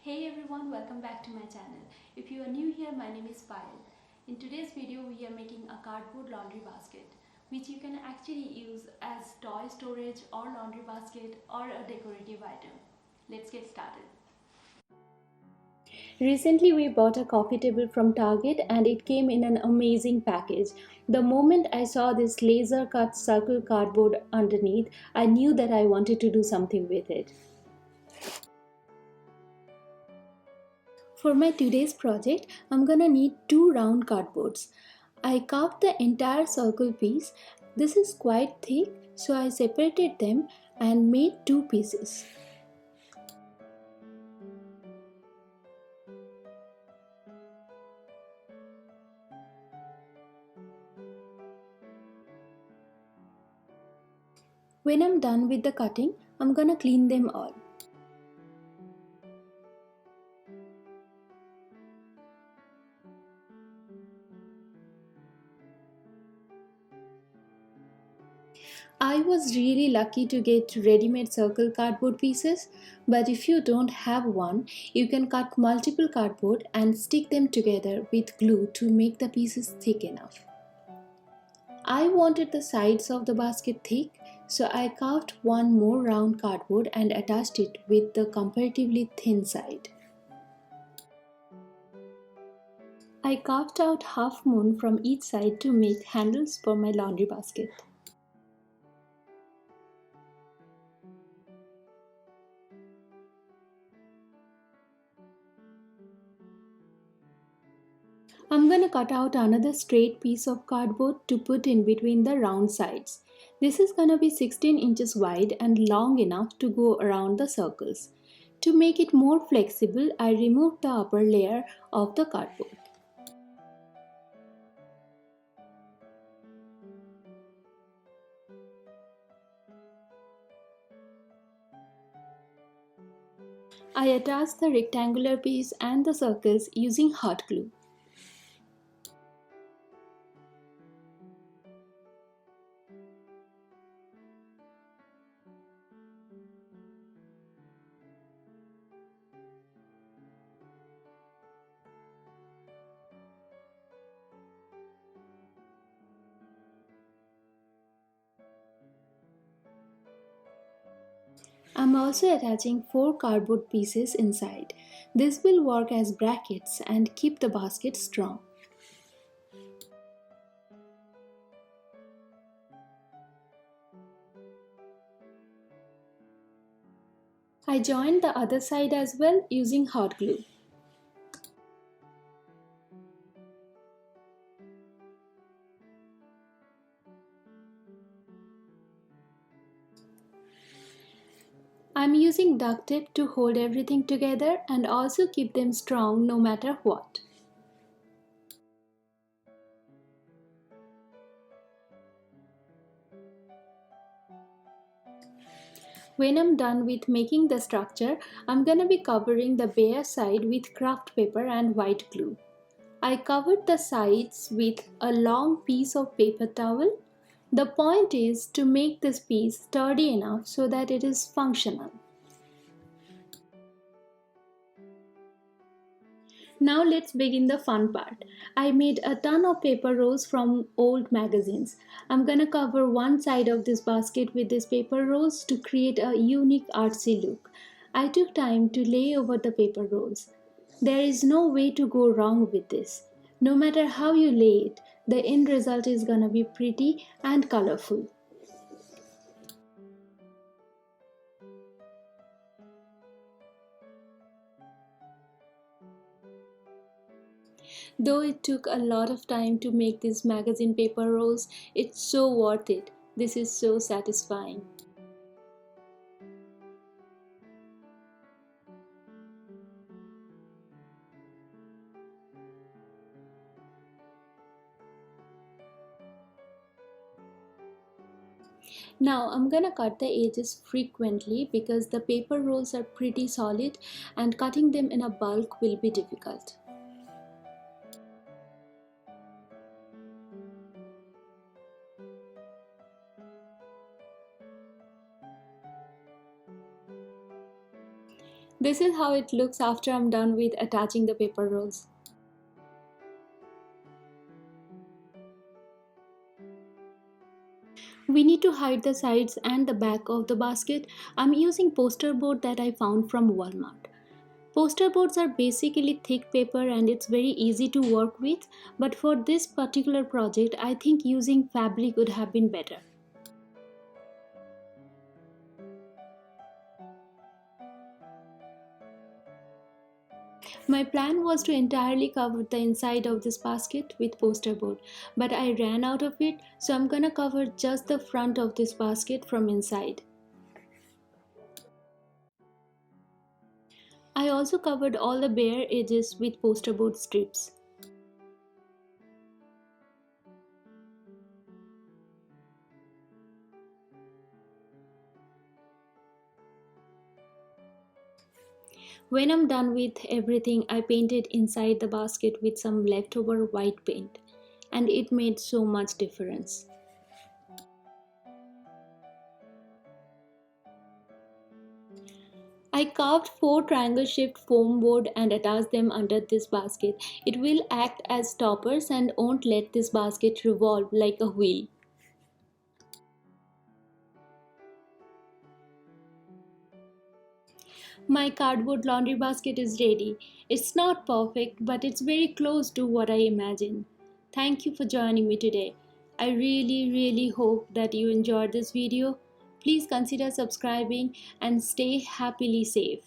Hey everyone, welcome back to my channel. If you are new here, my name is Payal. In today's video, we are making a cardboard laundry basket, which you can actually use as toy storage or laundry basket or a decorative item. Let's get started. Recently, we bought a coffee table from Target and it came in an amazing package. The moment I saw this laser cut circle cardboard underneath, I knew that I wanted to do something with it. For my today's project, I'm gonna need two round cardboards. I carved the entire circle piece. This is quite thick, so I separated them and made two pieces. When I'm done with the cutting, I'm gonna clean them all. I was really lucky to get ready-made circle cardboard pieces, but if you don't have one, you can cut multiple cardboard and stick them together with glue to make the pieces thick enough. I wanted the sides of the basket thick, so I carved one more round cardboard and attached it with the comparatively thin side. I carved out half moon from each side to make handles for my laundry basket. I'm gonna cut out another straight piece of cardboard to put in between the round sides. This is gonna be 16 inches wide and long enough to go around the circles. To make it more flexible, I removed the upper layer of the cardboard. I attached the rectangular piece and the circles using hot glue. I'm also attaching 4 cardboard pieces inside. This will work as brackets and keep the basket strong. I joined the other side as well using hot glue. I'm using duct tape to hold everything together and also keep them strong no matter what. When I'm done with making the structure, I'm gonna be covering the bare side with craft paper and white glue. I covered the sides with a long piece of paper towel. The point is to make this piece sturdy enough so that it is functional. Now let's begin the fun part. I made a ton of paper rolls from old magazines. I'm gonna cover one side of this basket with these paper rolls to create a unique artsy look. I took time to lay over the paper rolls. There is no way to go wrong with this. No matter how you lay it, the end result is gonna be pretty and colorful. Though it took a lot of time to make these magazine paper rolls, it's so worth it. This is so satisfying. Now I'm gonna cut the edges frequently because the paper rolls are pretty solid and cutting them in a bulk will be difficult. This is how it looks after I'm done with attaching the paper rolls. We need to hide the sides and the back of the basket. I'm using poster board that I found from Walmart. Poster boards are basically thick paper and it's very easy to work with, but for this particular project, I think using fabric would have been better. My plan was to entirely cover the inside of this basket with poster board, but I ran out of it, so I'm gonna cover just the front of this basket from inside. I also covered all the bare edges with poster board strips. When I'm done with everything, I painted inside the basket with some leftover white paint, and it made so much difference. I carved 4 triangle-shaped foam board and attached them under this basket. It will act as stoppers and won't let this basket revolve like a wheel. My cardboard laundry basket is ready. It's not perfect, but it's very close to what I imagined. Thank you for joining me today. I really hope that you enjoyed this video. Please consider subscribing and stay happily safe.